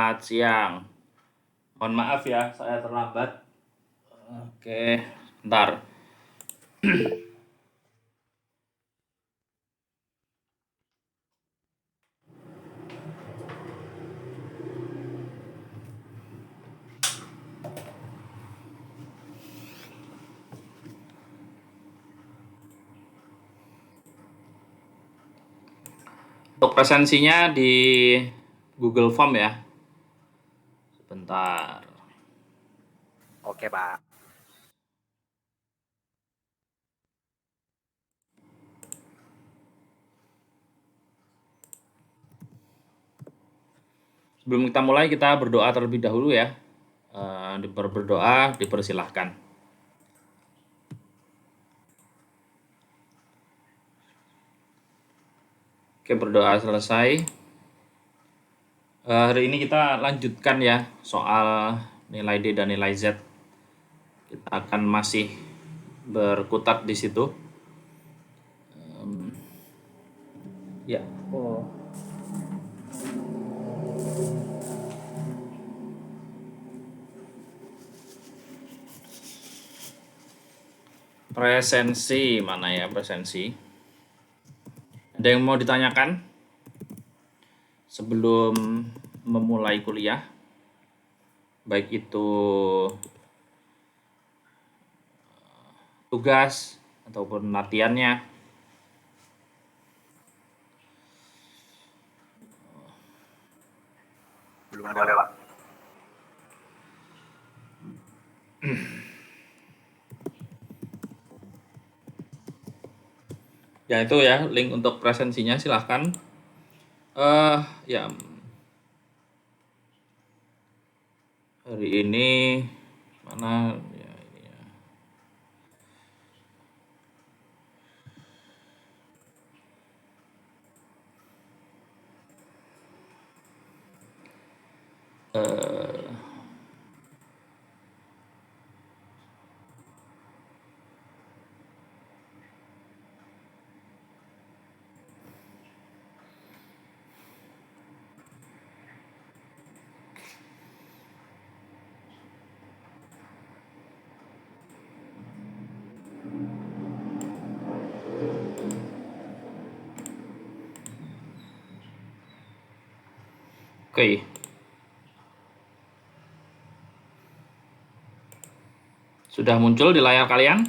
Selamat siang. Mohon maaf ya, saya terlambat. Oke, bentar. Untuk presensinya di Google Form ya. Sebentar. Oke, Pak. Sebelum kita mulai, kita berdoa terlebih dahulu ya. Berdoa, dipersilahkan. Oke, berdoa selesai. Hari ini kita lanjutkan ya soal nilai D dan nilai Z. Kita akan masih berkutat di situ. Ya. Oh. Presensi mana ya presensi? Ada yang mau ditanyakan sebelum memulai kuliah? Baik itu tugas ataupun latihannya. Belum ada, Pak. Ya itu ya link untuk presensinya silahkan. Ya hari ini mana ya ini ya. Oke. Sudah muncul di layar kalian?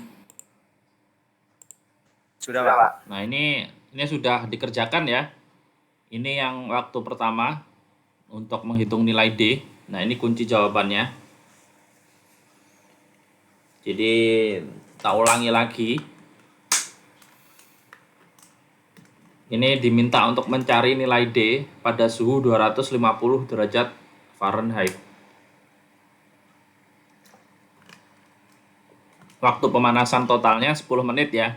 Sudah, Pak. Nah, ini sudah dikerjakan ya. Ini yang waktu pertama untuk menghitung nilai D. Nah, ini kunci jawabannya. Jadi, kita ulangi lagi. Ini diminta untuk mencari nilai D pada suhu 250 derajat Fahrenheit. Waktu pemanasan totalnya 10 menit ya.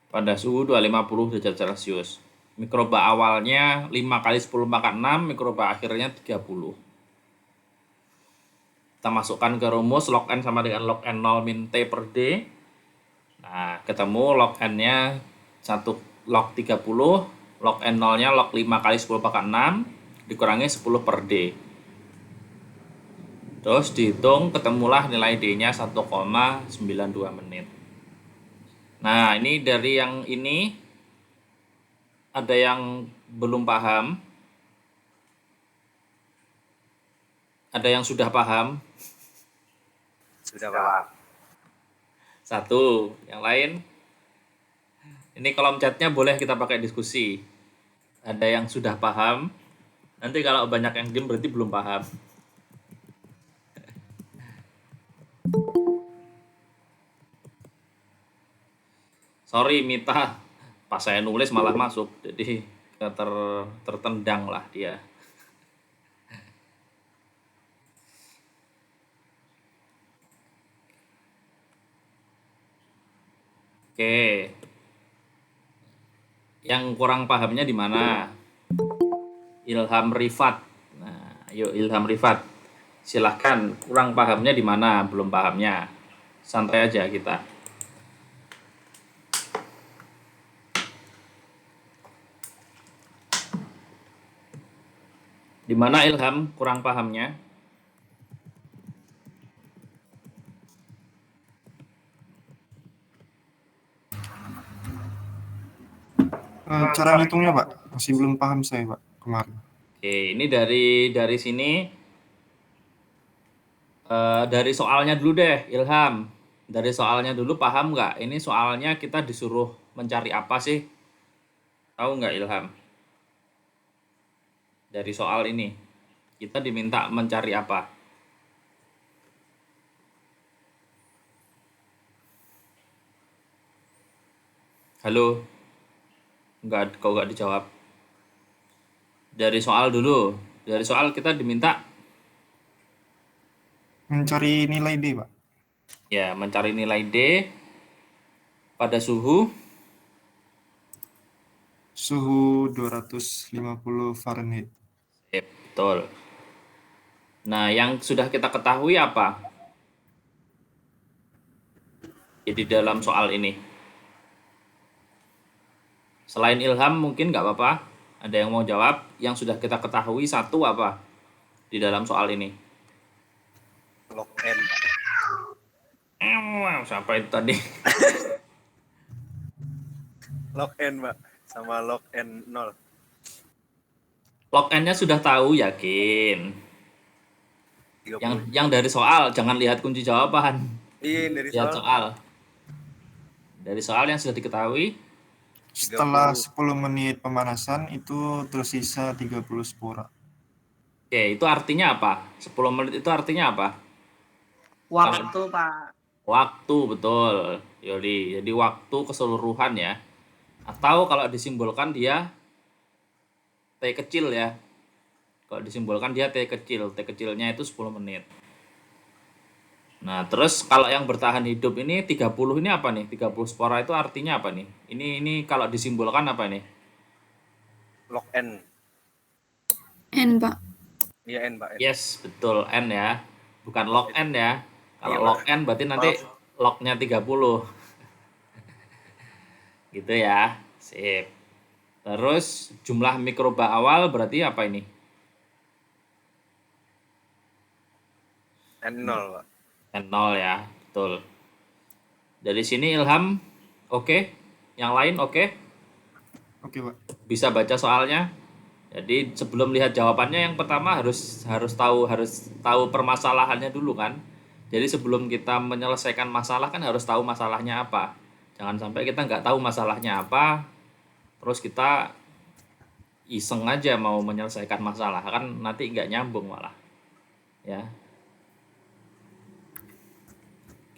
Pada suhu 250 derajat Celcius. Mikroba awalnya 5 kali 10 pangkat 6, mikroba akhirnya 30. Kita masukkan ke rumus log N sama dengan log N0 min T per D. Nah, ketemu log N-nya 1 log 30, log N0-nya log 5 kali 10 pangkat 6, dikurangi 10 per D. Terus dihitung, ketemulah nilai D-nya 1,92 menit. Nah, ini dari yang ini, ada yang belum paham, ada yang sudah paham. Sudah, Pak. Satu, yang lain. Ini kolom chatnya boleh kita pakai diskusi. Ada yang sudah paham. Nanti kalau banyak yang diem berarti belum paham. Sorry Mita, pas saya nulis malah masuk. Jadi tertendang lah dia. Oke. Yang kurang pahamnya di mana? Ilham Rifat. Nah, yuk Ilham Rifat. Silahkan, kurang pahamnya di mana? Belum pahamnya. Santai aja kita. Di mana Ilham kurang pahamnya? Cara ngitungnya Pak, masih belum paham saya Pak kemarin. Oke, ini dari sini dari soalnya dulu deh, Ilham. Dari soalnya dulu paham nggak? Ini soalnya kita disuruh mencari apa sih? Tahu nggak Ilham? Dari soal ini kita diminta mencari apa? Halo, nggak, kok nggak dijawab? Dari soal dulu. Dari soal kita diminta Mencari nilai D Pak. ya mencari nilai D pada suhu Suhu 250 Fahrenheit. betul. Nah, yang sudah kita ketahui apa? Jadi dalam soal ini. Selain Ilham mungkin nggak apa-apa. Ada yang mau jawab? Yang sudah kita ketahui satu apa di dalam soal ini? Log N. Wow, siapa itu tadi? Log N, Pak. Sama log N 0. Log N-nya sudah tahu, yakin. 30. Yang dari soal, jangan lihat kunci jawaban. Iya, dari Lihat soal. soal. Dari soal yang sudah diketahui, Setelah 10 menit pemanasan itu tersisa 30 spora. oke, itu artinya apa? 10 menit itu artinya apa? Waktu, Pak. Waktu, betul. Yoli, jadi waktu keseluruhan ya. Atau kalau disimbolkan dia T kecil ya. Kalau disimbolkan dia T kecil. T kecilnya itu 10 menit. Nah, terus kalau yang bertahan hidup ini 30 ini apa nih? 30 spora itu artinya apa nih? Ini kalau disimbolkan apa nih? Log N. N, Pak. Iya, N, Pak. N. Yes, betul. N ya. Bukan log N ya. Kalau Iya, log Pak. N berarti nanti lognya 30. Gitu ya. Sip. Terus jumlah mikroba awal berarti apa ini? N0, Pak. N0 ya. Betul. Dari sini Ilham, oke? Yang lain oke? Oke Pak. Bisa baca soalnya? Jadi sebelum lihat jawabannya yang pertama harus tahu permasalahannya dulu kan. Jadi sebelum kita menyelesaikan masalah kan harus tahu masalahnya apa. Jangan sampai kita nggak tahu masalahnya apa, terus kita iseng aja mau menyelesaikan masalah kan nanti nggak nyambung malah. Ya.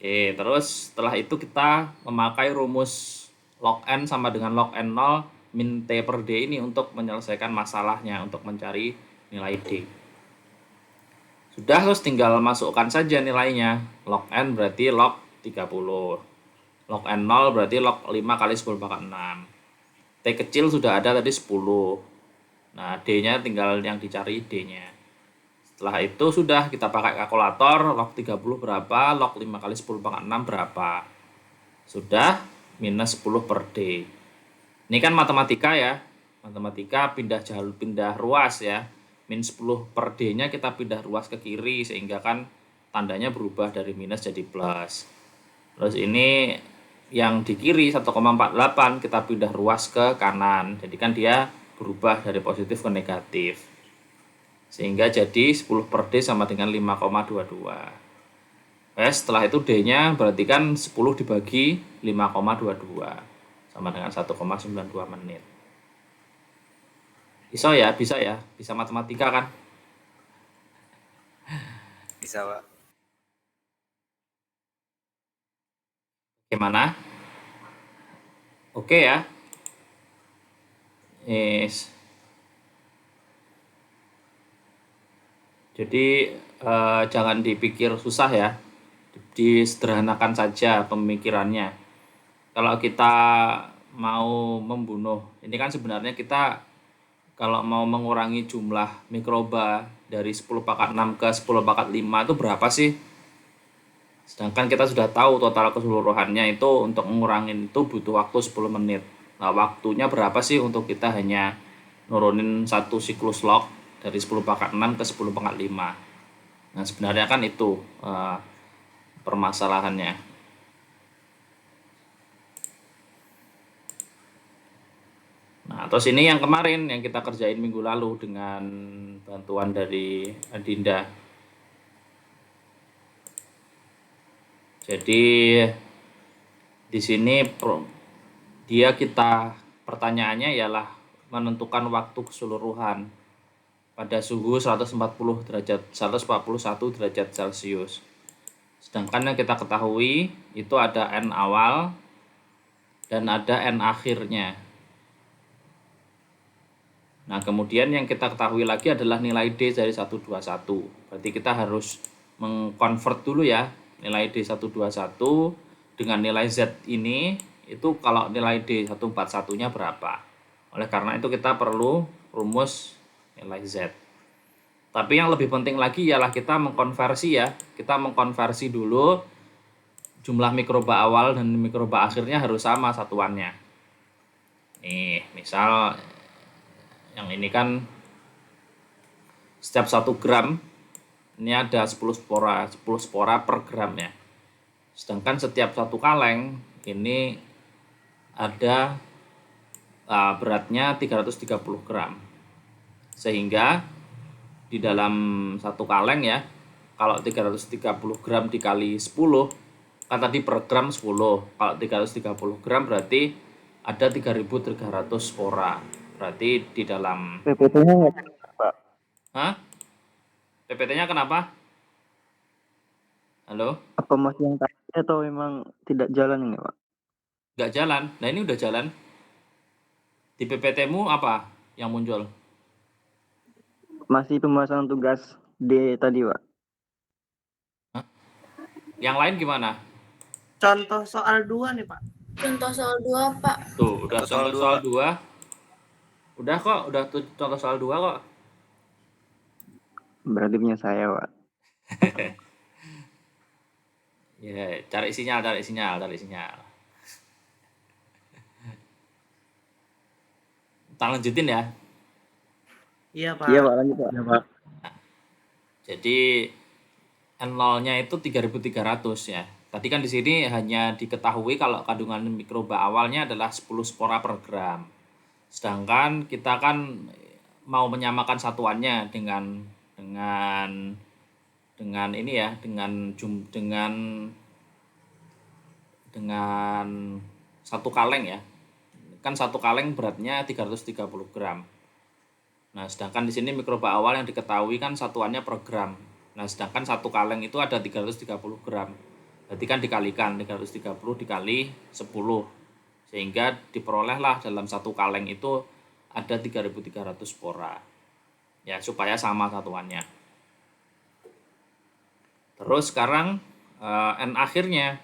Oke, terus setelah itu kita memakai rumus log n sama dengan log n0 min T per D ini untuk menyelesaikan masalahnya, untuk mencari nilai D. Sudah, terus tinggal masukkan saja nilainya. Log n berarti log 30. Log n0 berarti log 5 kali 10 pangkat 6. T kecil sudah ada tadi 10. Nah, D-nya tinggal yang dicari D-nya. Setelah itu sudah kita pakai kalkulator, log 30 berapa, log 5 kali 10 pangkat 6 berapa. Sudah, minus 10 per D. Ini kan matematika ya. Matematika pindah ruas ya. Min 10 per D-nya kita pindah ruas ke kiri sehingga kan tandanya berubah dari minus jadi plus. Terus ini yang di kiri 1,48 kita pindah ruas ke kanan. Jadi kan dia berubah dari positif ke negatif. Sehingga jadi 10 per D sama dengan 5,22. Setelah itu D-nya berarti kan 10 dibagi 5,22 sama dengan 1,92 menit. Bisa ya, bisa matematika kan? Bisa, Pak. Gimana? Oke ya. Yes. Jadi jangan dipikir susah ya, disederhanakan saja pemikirannya. Kalau kita mau membunuh, ini kan sebenarnya kita kalau mau mengurangi jumlah mikroba dari 10 pangkat 6 ke 10 pangkat 5 itu berapa sih? Sedangkan kita sudah tahu total keseluruhannya itu untuk ngurangin itu butuh waktu 10 menit. Nah, waktunya berapa sih untuk kita hanya nurunin satu siklus log? dari 10 pangkat 6 ke 10 pangkat 5. Nah, sebenarnya kan itu permasalahannya. Nah, terus ini yang kemarin yang kita kerjain minggu lalu dengan bantuan dari Adinda. Jadi di sini pertanyaannya ialah menentukan waktu keseluruhan pada suhu 141 derajat Celcius. Sedangkan yang kita ketahui itu ada N awal dan ada N akhirnya. Nah, kemudian yang kita ketahui lagi adalah nilai D dari 121. Berarti kita harus mengkonvert dulu ya nilai D121 dengan nilai Z ini, itu kalau nilai D141-nya berapa. Oleh karena itu kita perlu rumus nilai Z. Tapi yang lebih penting lagi ialah kita mengkonversi ya. Kita mengkonversi dulu jumlah mikroba awal dan mikroba akhirnya harus sama satuannya. Nih, misal yang ini kan setiap 1 gram ini ada 10 spora per gram ya. Sedangkan setiap 1 kaleng ini ada beratnya 330 gram. Sehingga di dalam 1 kaleng ya, kalau 330 gram dikali 10, kan tadi per gram 10. Kalau 330 gram berarti ada 3.300 spora. Berarti di dalam PPT-nya nggak jelas, Pak. Hah? PPT-nya kenapa? Halo? Apa masih yang tadi atau memang tidak jalan ini, Pak? Nggak jalan. Nah, ini udah jalan. Di PPT-mu apa yang muncul? Masih pembahasan tugas D tadi, Pak. Yang lain gimana? Contoh soal 2 nih, Pak. Contoh soal 2, Pak. Tuh, udah Contoh soal contoh dua, soal Pak. 2. Udah kok, udah contoh soal 2 kok. Berarti punya saya, Pak. Ya, cari sinyal. Kita lanjutin ya. Iya, Pak. Iya, Pak. Lanjut, Pak. Jadi N0-nya itu 3.300 ya. Tadi kan di sini hanya diketahui kalau kandungan mikroba awalnya adalah 10 spora per gram. Sedangkan kita kan mau menyamakan satuannya dengan ini ya, dengan 1 kaleng ya. Kan 1 kaleng beratnya 330 gram. Nah, sedangkan di sini mikroba awal yang diketahui kan satuannya per gram. Nah, sedangkan 1 kaleng itu ada 330 gram. Berarti kan dikalikan 330 dikali 10. Sehingga diperolehlah dalam 1 kaleng itu ada 3.300 spora. Ya, supaya sama satuannya. Terus sekarang N akhirnya.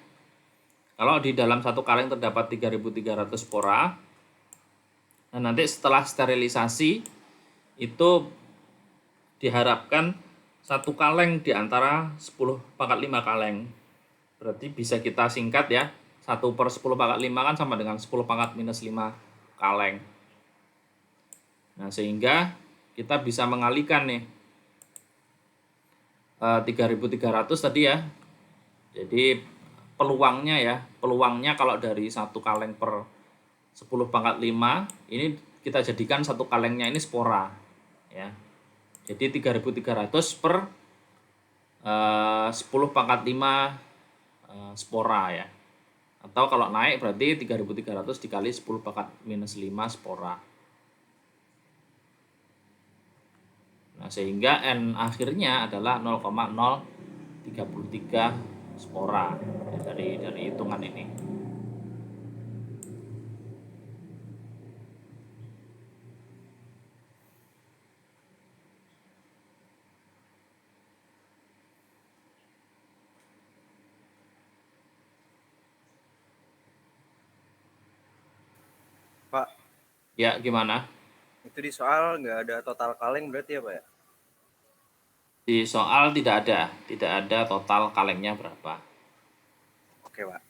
Kalau di dalam 1 kaleng terdapat 3.300 spora, nah nanti setelah sterilisasi itu diharapkan 1 kaleng di antara 10 pangkat 5 kaleng. Berarti bisa kita singkat ya, 1/10 pangkat 5 kan sama dengan 10 pangkat minus 5 kaleng. Nah, sehingga kita bisa mengalihkan nih 3.300 tadi ya. Jadi peluangnya kalau dari 1 kaleng per 10 pangkat 5 ini kita jadikan 1 kalengnya ini spora ya. Jadi 3.300 per 10 pangkat 5 spora ya. Atau kalau naik berarti 3.300 dikali 10 pangkat minus 5 spora. Nah, sehingga N akhirnya adalah 0,033 spora ya, dari hitungan ini. Pak, Ya, gimana? itu di soal nggak ada total kaleng berarti ya, Pak ya? Di soal tidak ada total kalengnya berapa. Oke, Pak.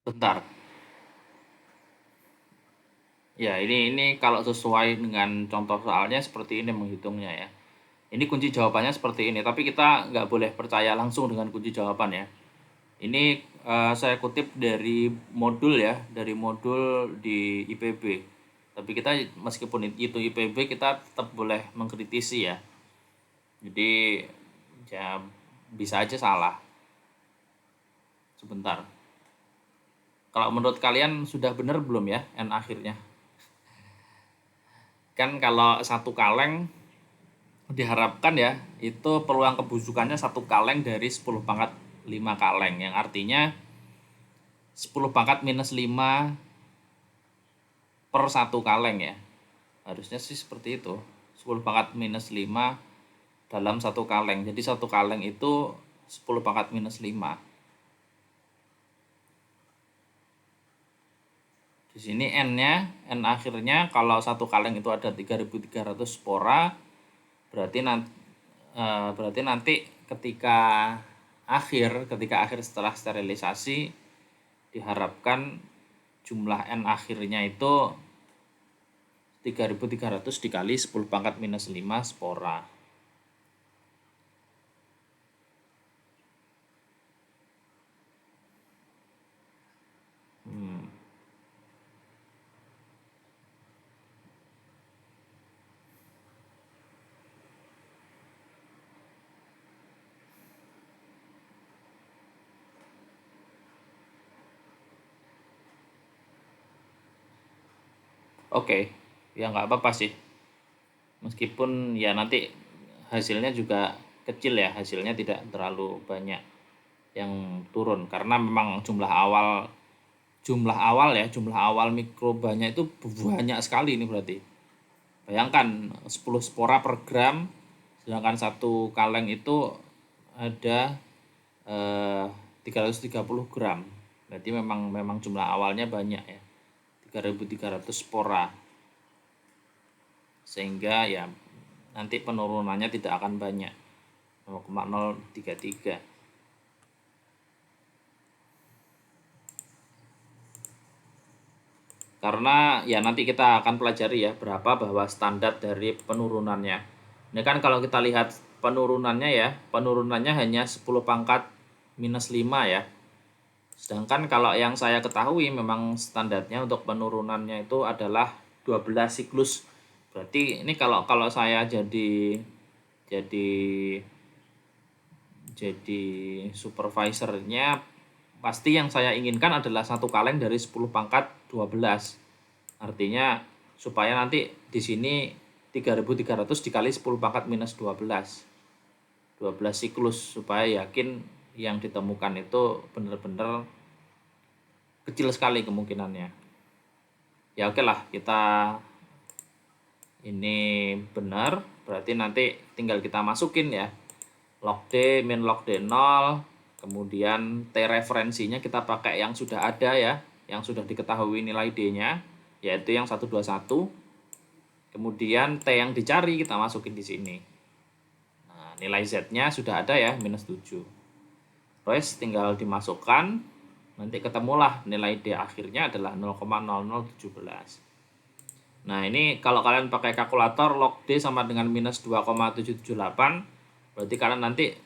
Bentar. Ya, ini kalau sesuai dengan contoh soalnya seperti ini menghitungnya ya. Ini kunci jawabannya seperti ini, tapi kita nggak boleh percaya langsung dengan kunci jawaban ya. Ini saya kutip dari modul ya, dari modul di IPB. Tapi kita meskipun itu IPB, kita tetap boleh mengkritisi ya. Jadi ya bisa aja salah. Sebentar. Kalau menurut kalian sudah benar belum ya N akhirnya? Kan kalau satu kaleng diharapkan ya itu peluang kebusukannya satu kaleng dari 10 pangkat 5 kaleng, yang artinya 10 pangkat minus 5 per satu kaleng ya. Harusnya sih seperti itu, 10 pangkat minus 5 dalam satu kaleng. Jadi satu kaleng itu 10 pangkat minus 5. Di sini N-nya, N akhirnya kalau satu kaleng itu ada 3.300 spora, berarti nanti ketika akhir setelah sterilisasi diharapkan jumlah N akhirnya itu 3.300 dikali 10 pangkat minus 5 spora. Oke, ya nggak apa-apa sih. Meskipun ya nanti hasilnya juga kecil ya, hasilnya tidak terlalu banyak yang turun karena memang jumlah awal mikrobanya itu banyak sekali ini berarti. Bayangkan 10 spora per gram, sedangkan satu kaleng itu ada 330 gram. Berarti memang jumlah awalnya banyak ya. 3.300 spora. Sehingga ya nanti penurunannya tidak akan banyak. 0,033. Karena ya nanti kita akan pelajari ya berapa bahwa standar dari penurunannya. Ini kan kalau kita lihat penurunannya ya, penurunannya hanya 10 pangkat minus 5 ya. Sedangkan kalau yang saya ketahui memang standarnya untuk penurunannya itu adalah 12 siklus. Berarti ini kalau saya jadi supervisornya, pasti yang saya inginkan adalah satu kaleng dari 10 pangkat 12. Artinya supaya nanti di sini 3.300 dikali 10 pangkat minus 12. 12 siklus supaya yakin yang ditemukan itu benar-benar kecil sekali kemungkinannya. Ya oke lah, kita ini benar, berarti nanti tinggal kita masukin ya log D min log D0, kemudian T referensinya kita pakai yang sudah ada ya, yang sudah diketahui nilai D-nya, yaitu yang 121. Kemudian T yang dicari kita masukin di sini. Nah, nilai Z-nya sudah ada ya, minus 7. Terus tinggal dimasukkan, nanti ketemulah nilai D akhirnya adalah 0,0017. Nah, ini kalau kalian pakai kalkulator log D sama dengan minus 2,778, berarti kalian nanti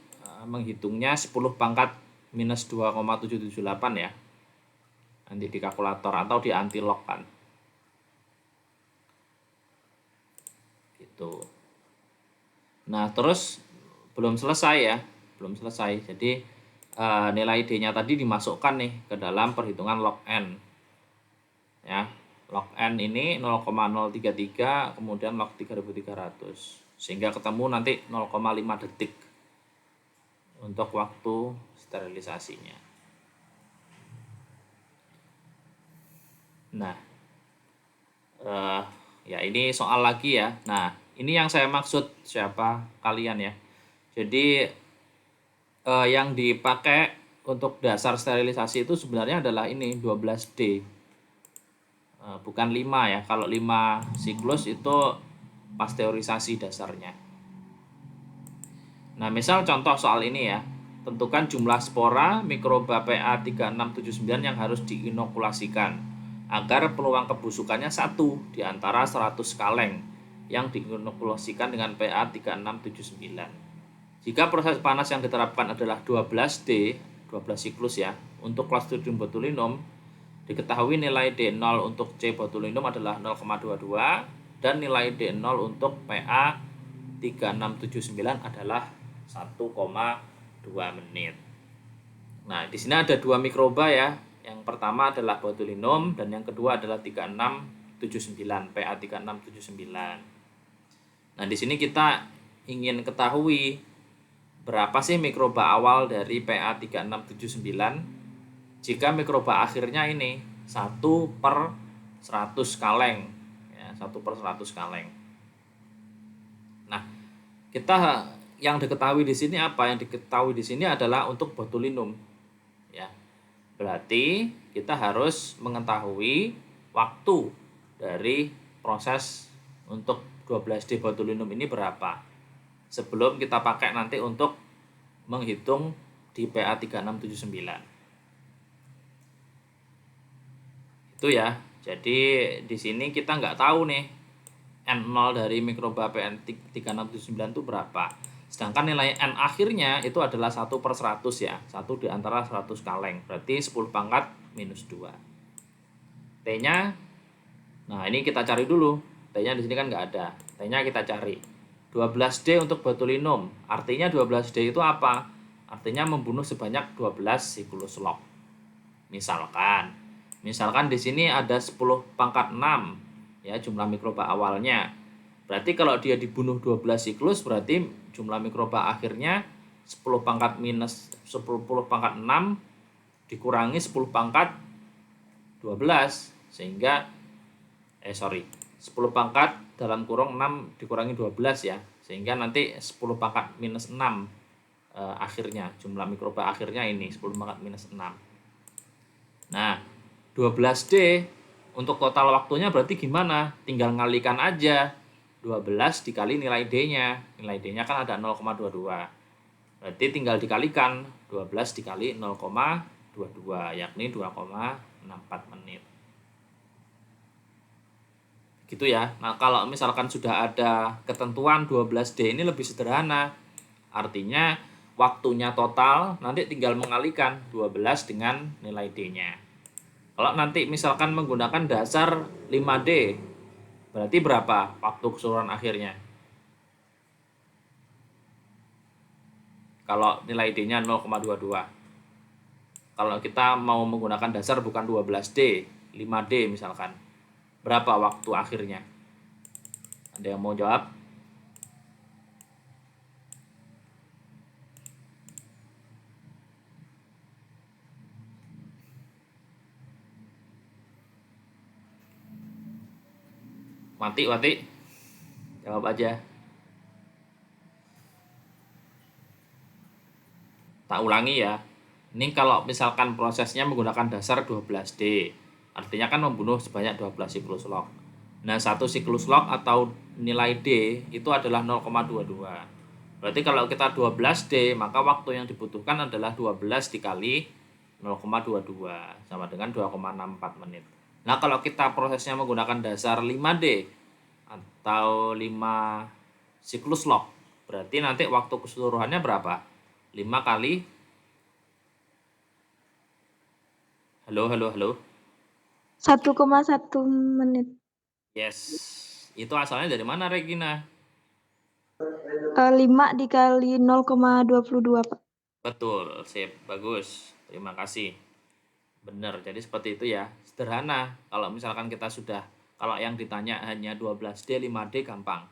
menghitungnya 10 pangkat minus 2,778 ya. Nanti di kalkulator atau di anti-log kan. Gitu. Nah, terus belum selesai ya, belum selesai. Jadi nilai D-nya tadi dimasukkan nih ke dalam perhitungan log N. Ya, log N ini 0,033 kemudian log 3.300 sehingga ketemu nanti 0,5 detik untuk waktu sterilisasinya. Nah, ya ini soal lagi ya. Nah, ini yang saya maksud siapa kalian ya. Jadi yang dipakai untuk dasar sterilisasi itu sebenarnya adalah ini 12D. Bukan 5 ya. Kalau 5 siklus itu pasteurisasi dasarnya. Nah, misal contoh soal ini ya. tentukan jumlah spora mikroba PA3679 yang harus diinokulasikan agar peluang kebusukannya 1 di antara 100 kaleng yang diinokulasikan dengan PA3679. Jika proses panas yang diterapkan adalah 12D, 12 siklus ya, untuk Clostridium botulinum, diketahui nilai D0 untuk C botulinum adalah 0,22 dan nilai D0 untuk PA3679 adalah 1,2 menit. Nah, di sini ada 2 mikroba ya. Yang pertama adalah botulinum dan yang kedua adalah 3679, PA3679. Nah, di sini kita ingin ketahui berapa sih mikroba awal dari PA3679 jika mikroba akhirnya ini 1/100 kaleng ya, 1/100 kaleng. Nah, kita yang diketahui di sini apa? Yang diketahui di sini adalah untuk botulinum ya. Berarti kita harus mengetahui waktu dari proses untuk 12D botulinum ini berapa sebelum kita pakai nanti untuk menghitung di PA3679. Itu ya. Jadi di sini kita nggak tahu nih N0 dari mikroba PA3679 itu berapa. Sedangkan nilai N akhirnya itu adalah 1/100 ya. 1 di antara 100 kaleng. Berarti 10 pangkat minus 2. T-nya, nah ini kita cari dulu. T-nya di sini kan nggak ada. T-nya kita cari. 12D untuk botulinum. Artinya 12D itu apa? Artinya membunuh sebanyak 12 siklus log. Misalkan di sini ada 10 pangkat 6 ya jumlah mikroba awalnya. Berarti kalau dia dibunuh 12 siklus berarti jumlah mikroba akhirnya 10 pangkat minus 10 pangkat 6 dikurangi 10 pangkat 12 sehingga 10 pangkat dalam kurung 6 dikurangi 12 ya, sehingga nanti 10 pangkat minus 6 akhirnya, jumlah mikroba akhirnya ini 10 pangkat minus 6. Nah, 12D untuk total waktunya berarti gimana? Tinggal ngalikan aja 12 dikali nilai D-nya. Nilai D-nya kan ada 0,22. Berarti tinggal dikalikan 12 dikali 0,22 yakni 2,64 menit. Gitu ya. Nah, kalau misalkan sudah ada ketentuan 12D ini lebih sederhana. Artinya waktunya total nanti tinggal mengalikan 12 dengan nilai D-nya. Kalau nanti misalkan menggunakan dasar 5D, berarti berapa waktu keseluruhan akhirnya? Kalau nilai D-nya 0,22. Kalau kita mau menggunakan dasar bukan 12D, 5D misalkan. Berapa waktu akhirnya? Ada yang mau jawab? Mati. Jawab aja. Tak ulangi ya. Ini kalau misalkan prosesnya menggunakan dasar 12D. Artinya kan membunuh sebanyak 12 siklus log. Nah, satu siklus log atau nilai D itu adalah 0,22. Berarti kalau kita 12D, maka waktu yang dibutuhkan adalah 12 dikali 0,22 sama dengan 2,64 menit. Nah, kalau kita prosesnya menggunakan dasar 5D atau 5 siklus log, berarti nanti waktu keseluruhannya berapa? 5 kali Halo. 1,1 menit. Yes. Itu asalnya dari mana, Regina? 5 dikali 0,22, Pak. Betul, sip, bagus. Terima kasih. Benar, jadi seperti itu ya. Sederhana. Kalau misalkan kita sudah, kalau yang ditanya hanya 12D, 5D gampang.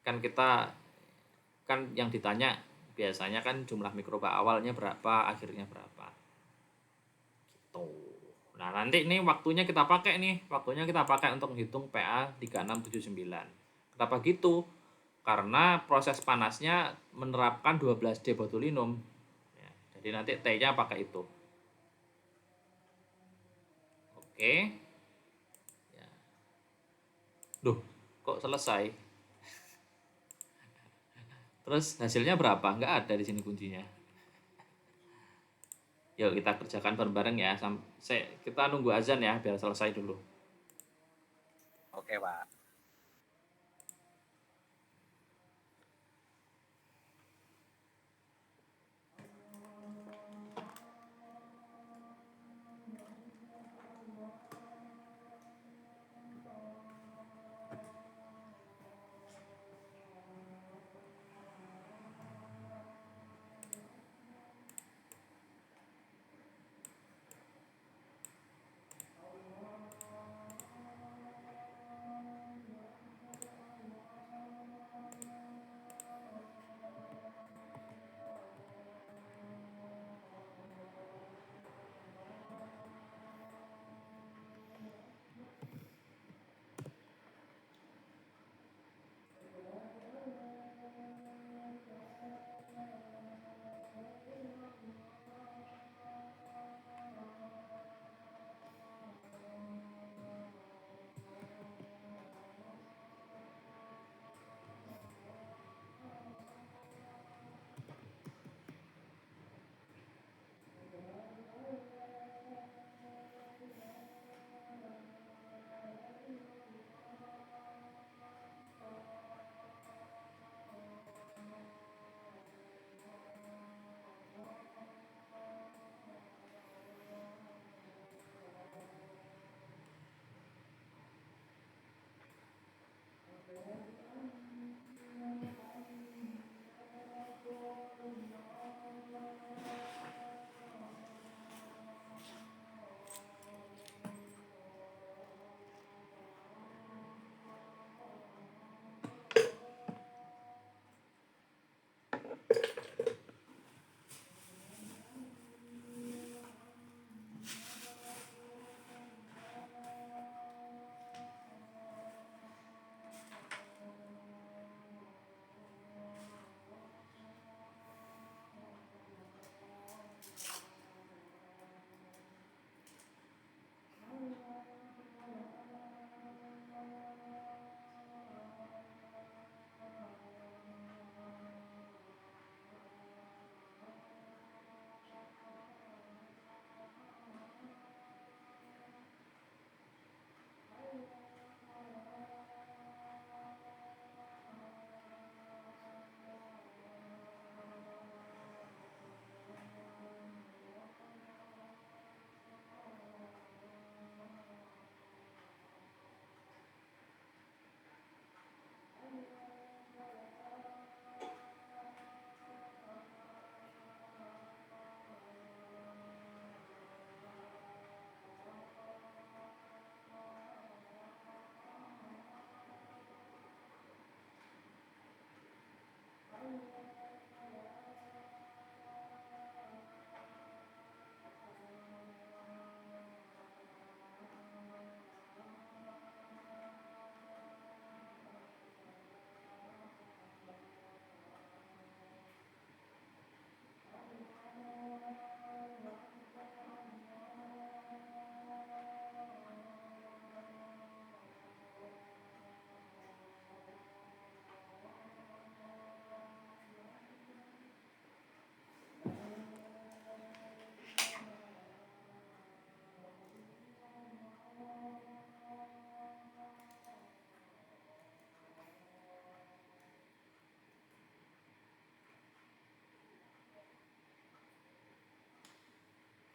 Kan yang ditanya biasanya kan jumlah mikroba awalnya berapa, akhirnya berapa. Gitu. Nah, nanti ini waktunya kita pakai untuk menghitung PA3679. Kenapa gitu? Karena proses panasnya menerapkan 12D botulinum. Ya, jadi nanti T-nya pakai itu. Oke. Ya. Duh, kok selesai? Terus hasilnya berapa? Nggak ada di sini kuncinya. Yuk kita kerjakan bareng-bareng ya. Kita nunggu azan ya biar selesai dulu. Oke, Pak.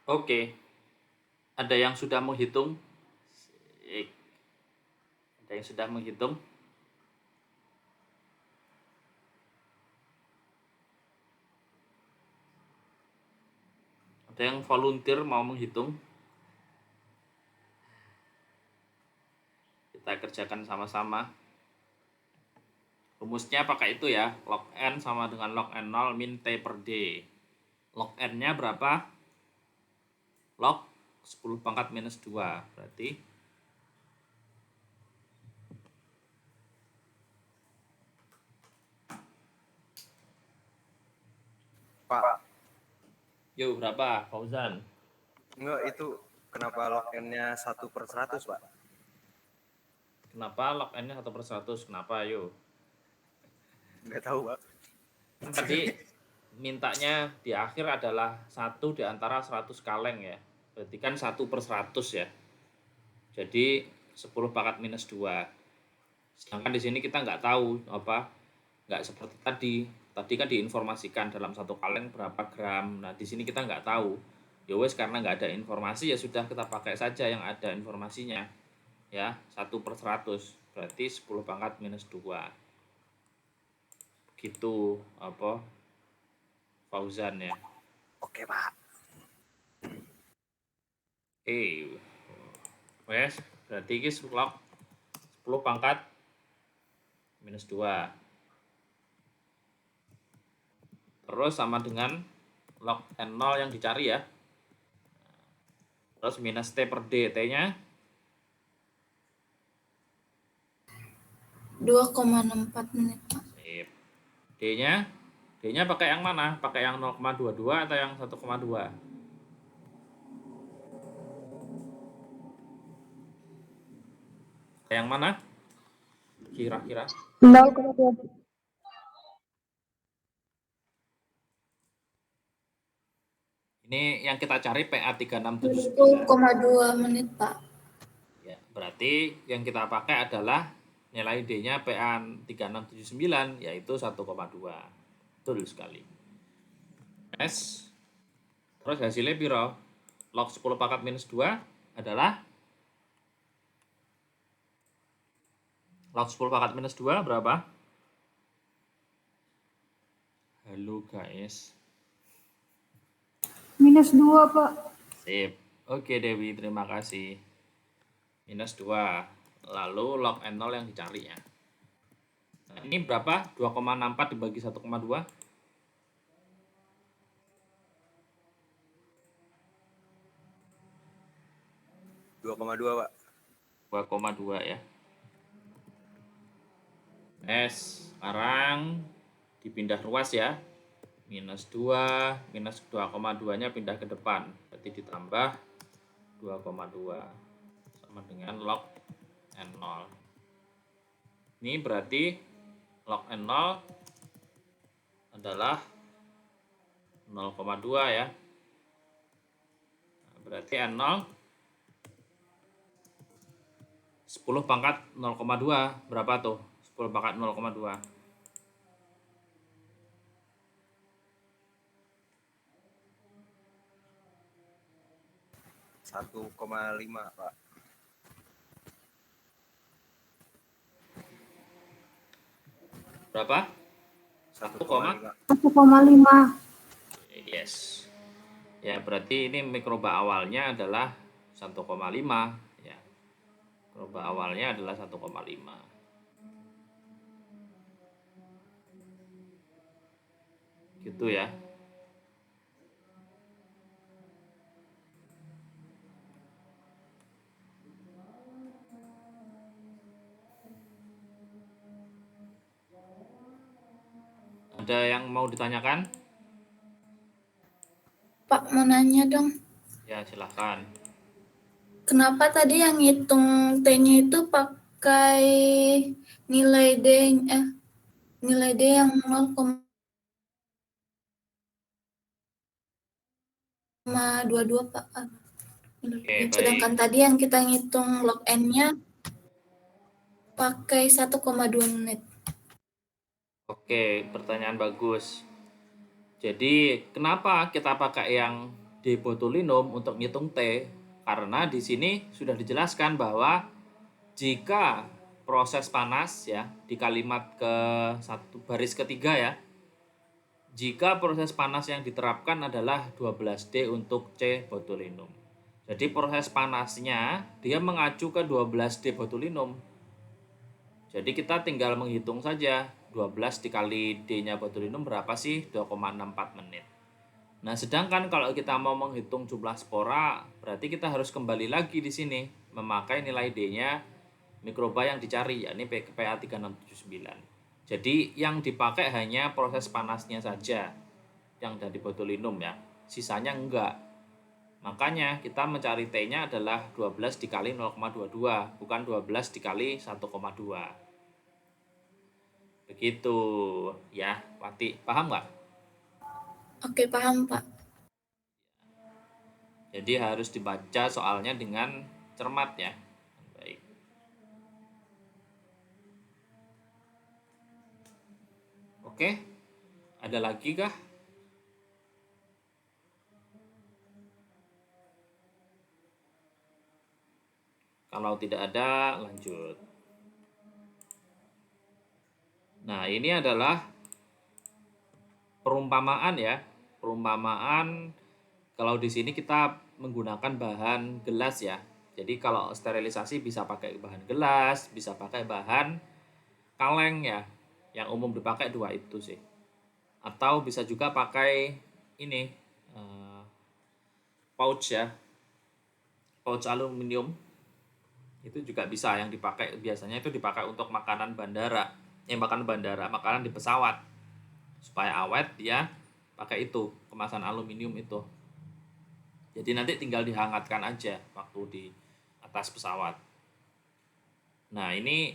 Oke, ada yang sudah menghitung? Ada yang sudah menghitung? Ada yang volunteer mau menghitung? Kita kerjakan sama-sama. Rumusnya pakai itu ya, log n sama dengan log n0 min t per d. Log n-nya berapa? Log 10 pangkat minus 2. Berarti Pak, yuk berapa, Fauzan? enggak itu kenapa log n-nya 1/100, Pak? Kenapa log n-nya 1/100? Kenapa, yuk? Nggak tahu, Pak. Tadi mintanya di akhir adalah 1 di antara 100 kaleng ya. Berarti kan 1/100 ya. Jadi 10 pangkat minus 2. Sedangkan di sini kita nggak tahu nggak seperti tadi. Tadi kan diinformasikan dalam 1 kaleng berapa gram. Nah, di sini kita nggak tahu. Ya wes, karena nggak ada informasi ya sudah kita pakai saja yang ada informasinya. Ya, 1/100 berarti 10 pangkat minus 2. Gitu Fauzan ya. Oke, Pak. Oke. Wes, berarti ini log 10 pangkat minus 2. Terus sama dengan log N0 yang dicari ya. Terus minus T per D. T-nya 2,64 menit, Pak. sip. D-nya? D-nya pakai yang mana? Pakai yang 0,22 atau yang 1,2? Yang mana? Kira-kira. 0,2. Ini yang kita cari PA 3679. 1,2 menit, Pak. Ya, berarti yang kita pakai adalah nilai D-nya PA 3679 yaitu 1,2. Betul sekali. S. Terus hasilnya piro? Log 10 pangkat minus 2 adalah log 10 pangkat minus 2 berapa? Halo guys. Minus 2, Pak. Sip. Oke Dewi, terima kasih. Minus 2. Lalu log N0 yang dicari ya. Nah, ini berapa? 2,64 dibagi 1,2. 2,2, Pak. 2,2 ya. Sekarang dipindah ruas ya. Minus 2, minus 2,2-nya pindah ke depan. Berarti ditambah 2,2. Sama dengan log N0. Ini berarti log N0 adalah 0,2 ya. Nah, berarti N0 10 pangkat 0,2 berapa tuh? 10 pangkat 0,2. 1,5, Pak. Berapa? 1,5. 1,5. Yes. Ya, berarti ini mikroba awalnya adalah 1,5 ya. Mikroba awalnya adalah 1,5. Gitu ya. Ada yang mau ditanyakan? Pak, mau nanya dong. Ya, silahkan. Kenapa tadi yang ngitung T-nya itu pakai nilai D yang 0,22, Pak? Oke, baik. Sedangkan tadi yang kita ngitung log N-nya pakai 1,2 menit. Oke, pertanyaan bagus. Jadi, kenapa kita pakai yang D botulinum untuk ngitung T? Karena di sini sudah dijelaskan bahwa jika proses panas ya di kalimat ke baris ketiga ya, jika proses panas yang diterapkan adalah 12D untuk C botulinum. Jadi proses panasnya dia mengacu ke 12D botulinum. Jadi kita tinggal menghitung saja 12 dikali D-nya botulinum berapa sih? 2,64 menit. Nah, sedangkan kalau kita mau menghitung jumlah spora, berarti kita harus kembali lagi di sini memakai nilai D-nya mikroba yang dicari, yakni PA 3679. Jadi yang dipakai hanya proses panasnya saja yang dari botulinum ya. Sisanya enggak. Makanya kita mencari T-nya adalah 12 dikali 0,22, bukan 12 dikali 1,2. Begitu ya, Wati. Paham nggak? Oke, paham, Pak. Jadi harus dibaca soalnya dengan cermat ya. Baik. Oke, ada lagi kah? Kalau tidak ada, lanjut. Nah, ini adalah perumpamaan ya. Perumpamaan kalau di sini kita menggunakan bahan gelas ya. Jadi kalau sterilisasi bisa pakai bahan gelas, bisa pakai bahan kaleng ya. Yang umum dipakai dua itu sih. Atau bisa juga pakai ini pouch ya. Pouch aluminium. Itu juga bisa yang dipakai, biasanya itu dipakai untuk makanan bandara. Makanan di pesawat. Supaya awet dia pakai itu, kemasan aluminium itu. Jadi nanti tinggal dihangatkan aja waktu di atas pesawat. Nah, ini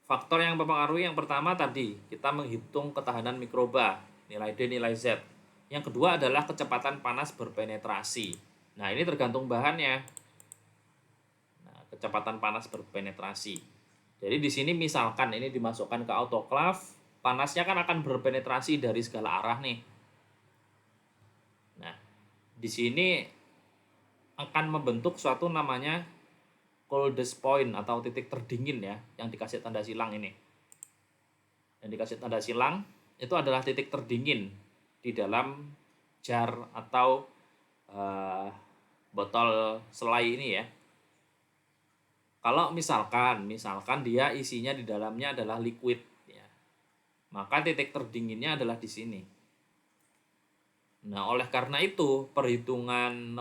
faktor yang mempengaruhi yang pertama tadi, kita menghitung ketahanan mikroba, nilai D, nilai Z. Yang kedua adalah kecepatan panas berpenetrasi. Nah, ini tergantung bahannya. Nah, kecepatan panas berpenetrasi. Jadi di sini misalkan ini dimasukkan ke autoclave, panasnya kan akan berpenetrasi dari segala arah nih. Nah, di sini akan membentuk suatu namanya coldest point atau titik terdingin ya, yang dikasih tanda silang ini. Yang dikasih tanda silang itu adalah titik terdingin di dalam jar atau botol selai ini ya. Kalau misalkan dia isinya di dalamnya adalah liquid ya, maka titik terdinginnya adalah di sini. Nah, oleh karena itu perhitungan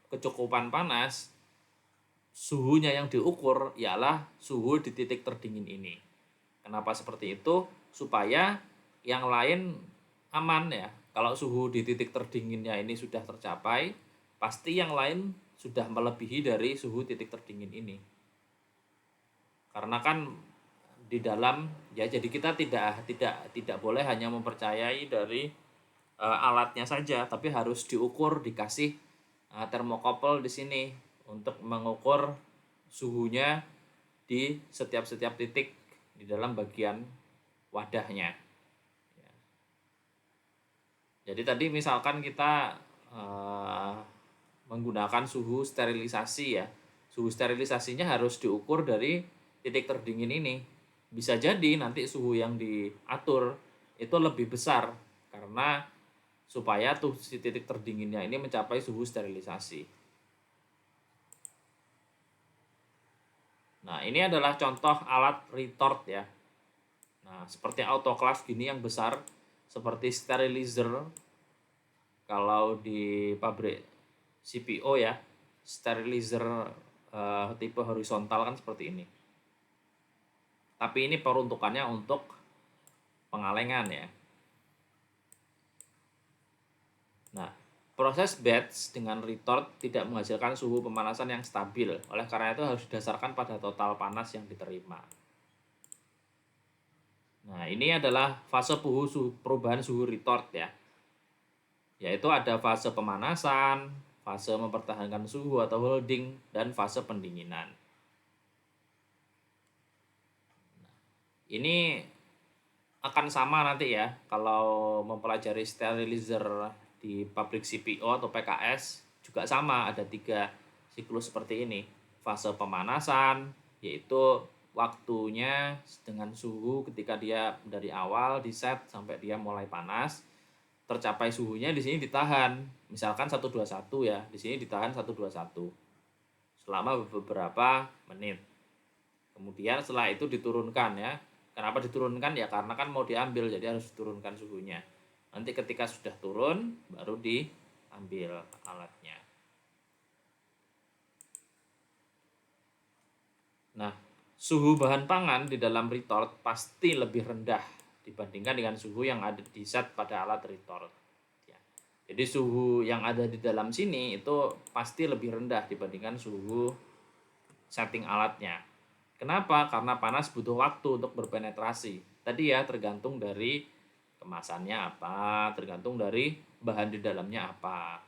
kecukupan panas, suhunya yang diukur ialah suhu di titik terdingin ini. Kenapa seperti itu? Supaya yang lain aman ya. Kalau suhu di titik terdinginnya ini sudah tercapai, pasti yang lain sudah melebihi dari suhu titik terdingin ini. Karena kan di dalam ya, jadi kita tidak boleh hanya mempercayai dari alatnya saja, tapi harus diukur, dikasih termokopel di sini untuk mengukur suhunya di setiap titik di dalam bagian wadahnya. Ya. Jadi tadi misalkan kita menggunakan suhu sterilisasi ya, suhu sterilisasinya harus diukur dari titik terdingin ini. Bisa jadi nanti suhu yang diatur itu lebih besar karena supaya tuh si titik terdinginnya ini mencapai suhu sterilisasi. Nah, ini adalah contoh alat retort ya. Nah, seperti autoclave gini yang besar, seperti sterilizer. Kalau di pabrik CPO ya, sterilizer tipe horizontal kan seperti ini. Tapi ini peruntukannya untuk pengalengan ya. Nah, proses batch dengan retort tidak menghasilkan suhu pemanasan yang stabil. Oleh karena itu harus didasarkan pada total panas yang diterima. Nah, ini adalah fase perubahan suhu retort ya. Yaitu ada fase pemanasan, fase mempertahankan suhu atau holding, dan fase pendinginan. Ini akan sama nanti ya kalau mempelajari sterilizer di pabrik CPO atau PKS juga sama, ada 3 siklus seperti ini. Fase pemanasan yaitu waktunya dengan suhu ketika dia dari awal di set sampai dia mulai panas, tercapai suhunya di sini ditahan. Misalkan 121 ya, di sini ditahan 121 selama beberapa menit. Kemudian setelah itu diturunkan ya. Kenapa diturunkan? Ya karena kan mau diambil, jadi harus diturunkan suhunya. Nanti ketika sudah turun, baru diambil alatnya. Nah, suhu bahan pangan di dalam retort pasti lebih rendah dibandingkan dengan suhu yang ada di set pada alat retort. Ya. Jadi suhu yang ada di dalam sini itu pasti lebih rendah dibandingkan suhu setting alatnya. Kenapa? Karena panas butuh waktu untuk berpenetrasi. Tadi ya tergantung dari kemasannya apa, tergantung dari bahan di dalamnya apa.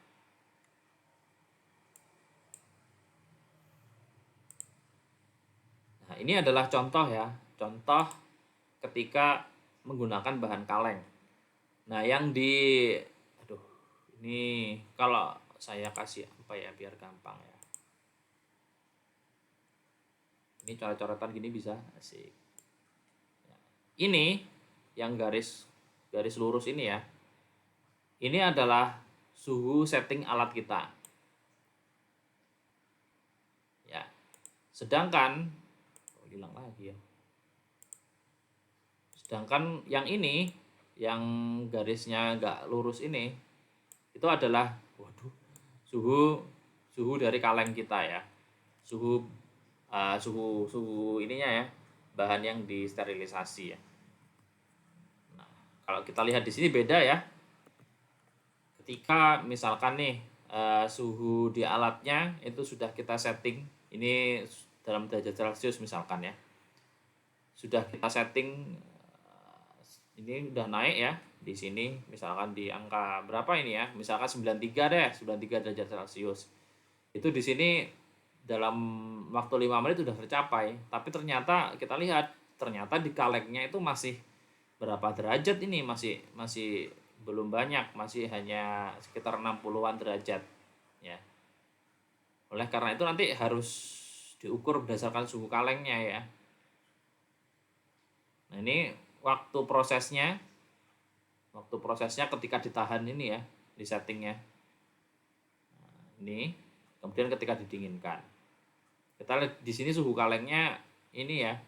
Nah, ini adalah contoh ya, contoh ketika menggunakan bahan kaleng. Nah, yang aduh, ini kalau saya kasih apa ya biar gampang ya. Ini coret-coretan gini bisa, asik. Ini yang garis lurus ini ya. Ini adalah suhu setting alat kita. Ya. Sedangkan hilang lagi ya. Sedangkan yang ini, yang garisnya nggak lurus ini, itu adalah suhu dari kaleng kita ya. Suhu ininya ya, bahan yang disterilisasi ya. Nah, kalau kita lihat di sini beda ya. Ketika misalkan nih suhu di alatnya itu sudah kita setting, ini dalam derajat Celcius misalkan ya. Sudah kita setting ini udah naik ya di sini misalkan di angka berapa ini ya? Misalkan 93 deh, 93 derajat Celcius. Itu di sini dalam waktu 5 menit sudah tercapai, tapi ternyata kita lihat ternyata di kalengnya itu masih berapa derajat ini, masih belum banyak, masih hanya sekitar 60-an derajat ya. Oleh karena itu nanti harus diukur berdasarkan suhu kalengnya ya. Nah, ini waktu prosesnya ketika ditahan ini ya, di settingnya. Nah, ini kemudian ketika didinginkan. Kita lihat di sini suhu kalengnya ini ya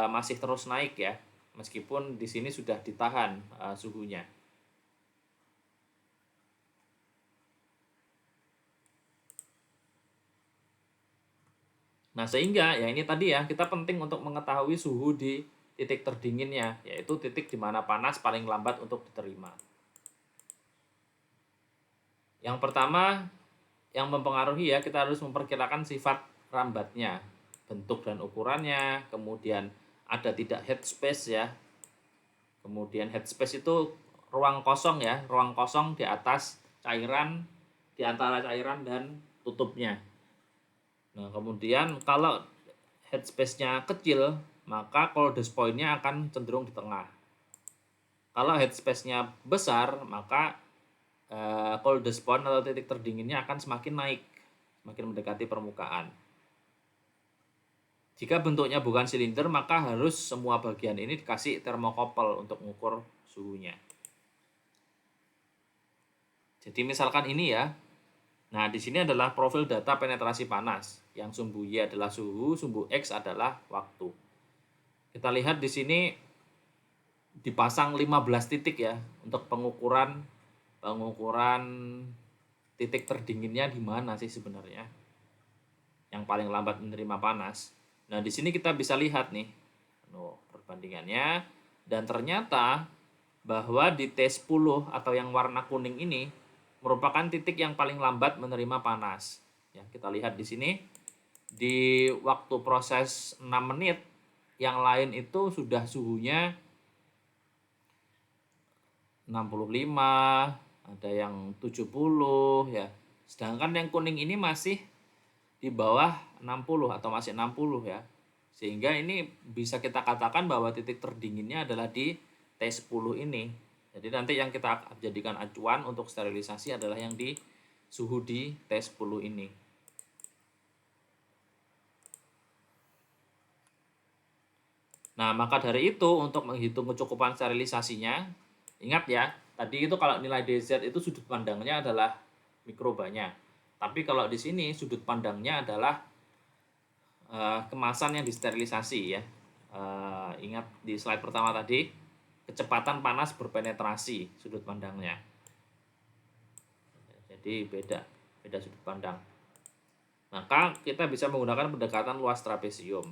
masih terus naik ya, meskipun di sini sudah ditahan suhunya. Nah, sehingga ya ini tadi ya, kita penting untuk mengetahui suhu di titik terdinginnya, yaitu titik di mana panas paling lambat untuk diterima. Yang pertama yang mempengaruhi ya, kita harus memperkirakan sifat rambatnya, bentuk dan ukurannya, kemudian ada tidak headspace ya. Kemudian headspace itu ruang kosong ya, ruang kosong di atas cairan, di antara cairan dan tutupnya. Nah, kemudian kalau headspace-nya kecil, maka coldest point-nya akan cenderung di tengah. Kalau headspace-nya besar, maka coldest point atau titik terdinginnya akan semakin naik, semakin mendekati permukaan. Jika bentuknya bukan silinder, maka harus semua bagian ini dikasih termokopel untuk mengukur suhunya. Jadi misalkan ini ya. Nah, di sini adalah profil data penetrasi panas. Yang sumbu Y adalah suhu, sumbu X adalah waktu. Kita lihat di sini dipasang 15 titik ya untuk pengukuran titik terdinginnya di mana sih sebenarnya yang paling lambat menerima panas. Nah, di sini kita bisa lihat nih perbandingannya, dan ternyata bahwa di T10 atau yang warna kuning ini merupakan titik yang paling lambat menerima panas. Ya, kita lihat di sini di waktu proses 6 menit, yang lain itu sudah suhunya 65, ada yang 70 ya. Sedangkan yang kuning ini masih di bawah 60 atau masih 60 ya. Sehingga ini bisa kita katakan bahwa titik terdinginnya adalah di T10 ini. Jadi nanti yang kita jadikan acuan untuk sterilisasi adalah yang di suhu di T10 ini. Nah, maka dari itu untuk menghitung kecukupan sterilisasinya, ingat ya, tadi itu kalau nilai DZ itu sudut pandangnya adalah mikrobanya. Tapi kalau di sini sudut pandangnya adalah kemasan yang disterilisasi ya. Ingat di slide pertama tadi, kecepatan panas berpenetrasi sudut pandangnya. Jadi beda sudut pandang. Maka kita bisa menggunakan pendekatan luas trapesium.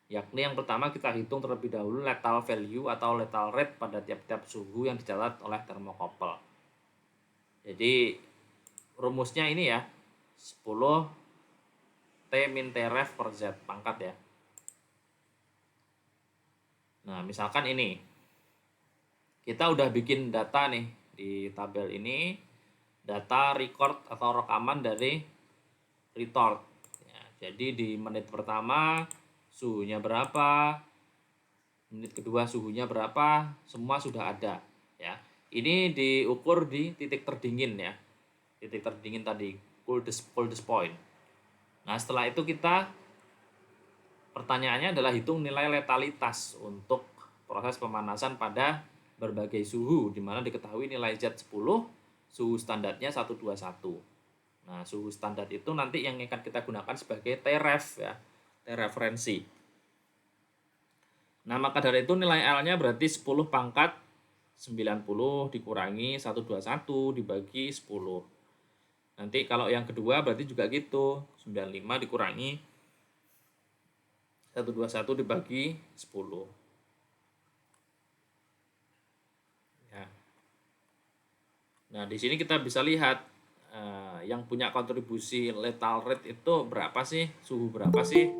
Yakni yang pertama kita hitung terlebih dahulu lethal value atau lethal rate pada tiap-tiap suhu yang dicatat oleh termokopel. Jadi rumusnya ini ya, 10 T min T ref per Z pangkat ya. Nah, misalkan ini kita udah bikin data nih di tabel ini data record atau rekaman dari retort. Ya, jadi di menit pertama suhunya berapa, menit kedua suhunya berapa, semua sudah ada. Ya, ini diukur di titik terdingin ya, titik terdingin tadi, coldest point. Nah setelah itu pertanyaannya adalah hitung nilai letalitas untuk proses pemanasan pada berbagai suhu, di mana diketahui nilai Z10, suhu standarnya 121. Nah, suhu standar itu nanti yang akan kita gunakan sebagai Tref ya, T-referensi. Nah, maka dari itu nilai L-nya berarti 10 pangkat 90 dikurangi 121 dibagi 10. Nanti kalau yang kedua berarti juga gitu, 95 dikurangi 121 dibagi 10. Ya. Nah, di sini kita bisa lihat yang punya kontribusi lethal rate itu berapa sih, suhu berapa sih?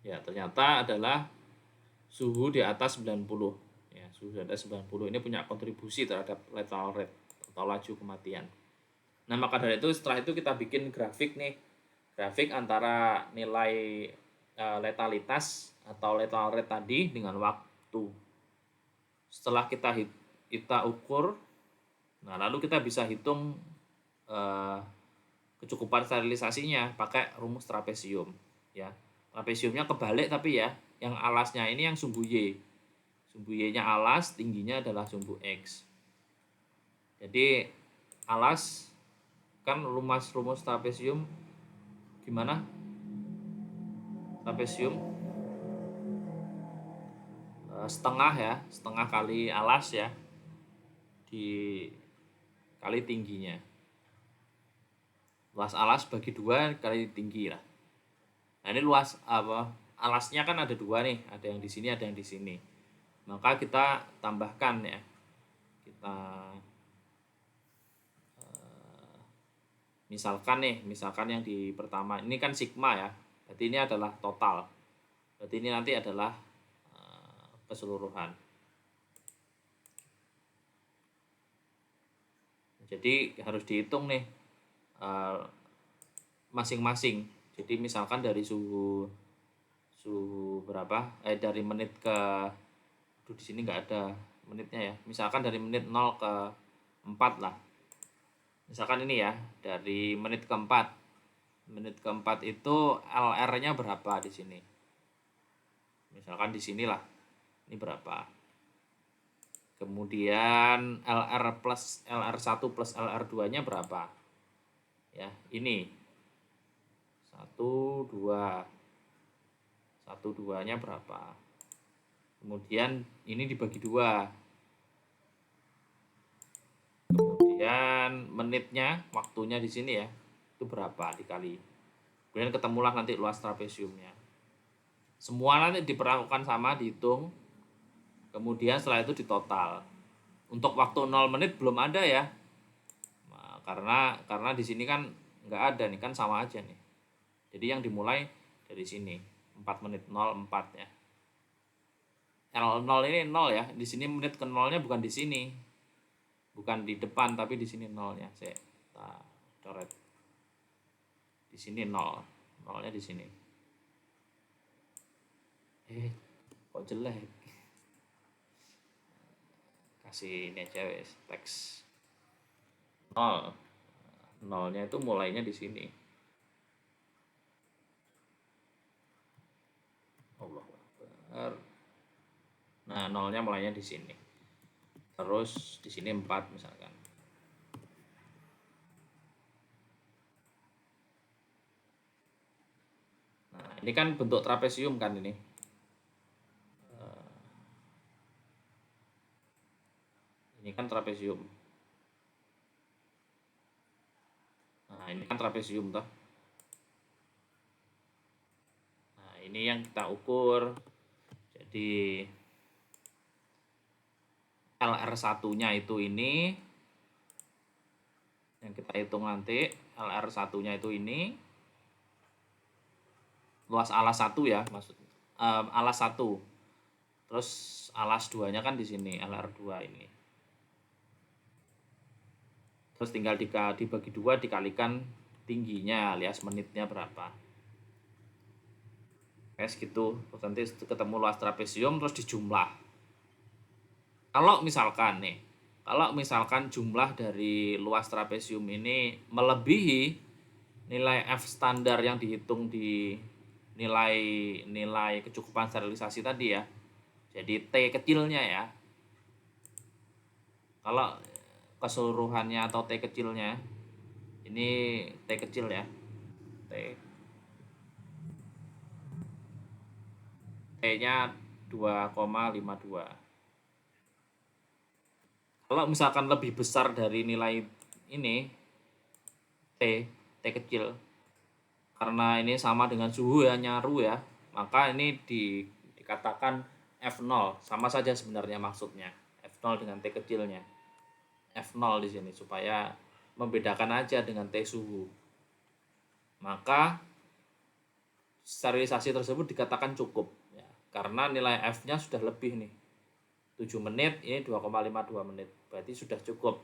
Ya, ternyata adalah suhu di atas 90. Ya, suhu di atas 90 ini punya kontribusi terhadap lethal rate atau laju kematian. Nah, maka dari itu setelah itu kita bikin grafik nih. Grafik antara nilai letalitas atau lethal rate tadi dengan waktu. Setelah kita ukur, nah lalu kita bisa hitung kecukupan sterilisasinya pakai rumus trapesium ya. Trapesiumnya kebalik tapi ya, yang alasnya ini yang sumbu Y. Sumbu Y-nya alas, tingginya adalah sumbu X. Jadi alas kan rumus trapesium gimana? Trapesium setengah ya, setengah kali alas ya, dikali tingginya. Luas alas bagi 2 kali tinggi lah. Nah ini luas alasnya kan ada 2 nih, ada yang di sini, ada yang di sini. Maka kita tambahkan ya, kita misalkan yang di pertama ini kan sigma ya, berarti ini adalah total, berarti ini nanti adalah keseluruhan. Jadi harus dihitung nih masing-masing. Jadi misalkan dari suhu berapa? Dari menit ke, di sini nggak ada menitnya ya. Misalkan dari menit 0 ke 4 lah. Misalkan ini ya, dari menit ke 4. Menit ke 4 itu LR-nya berapa di sini? Misalkan di sinilah. Ini berapa? Kemudian LR1 plus LR2-nya berapa? Ya, ini 1, 2. 1, 2-nya berapa? Kemudian ini dibagi 2. Kemudian menitnya, waktunya di sini ya, itu berapa dikali. Kemudian ketemulah nanti luas trapesiumnya. Semua nanti diperlakukan sama, dihitung. Kemudian setelah itu ditotal. Untuk waktu 0 menit belum ada ya. Nah, karena di sini kan nggak ada nih, kan sama aja nih. Jadi yang dimulai dari sini 4 menit 04 ya. L0 ini 0 ya. Di sini menit ke 0-nya bukan di sini. Bukan di depan tapi di sini 0-nya. Saya coret. Di sini 0. 0-nya di sini. Kok jelek? Kasih ini aja wes, teks 0. 0-nya itu mulainya di sini. Allahu Akbar. Nah, 0-nya mulainya di sini. Terus di sini 4 misalkan. Nah, ini kan bentuk trapesium kan ini. Ini kan trapesium. Nah, ini kan trapesium toh. Nah, ini yang kita ukur. Jadi LR1-nya itu ini. Yang kita hitung nanti, LR1-nya itu ini. Luas alas 1 ya, maksudnya. alas 1. Terus alas 2-nya kan di sini, LR2 ini. Terus tinggal dibagi 2 dikalikan tingginya alias menitnya berapa. Kayak segitu. Terus nanti ketemu luas trapesium terus dijumlah. Kalau misalkan jumlah dari luas trapesium ini melebihi nilai F standar yang dihitung di nilai kecukupan sterilisasi tadi ya. Jadi T kecilnya ya. Kalau keseluruhannya atau T kecilnya, ini T kecil ya. T-nya 2,52. Kalau misalkan lebih besar dari nilai ini, T kecil, karena ini sama dengan suhu ya, nyaru ya, maka ini dikatakan F0, sama saja sebenarnya maksudnya. F0 dengan T kecilnya. F0 di sini supaya membedakan aja dengan T suhu. Maka sterilisasi tersebut dikatakan cukup ya, karena nilai F-nya sudah lebih nih. 7 menit, ini 2,52 menit. Berarti sudah cukup.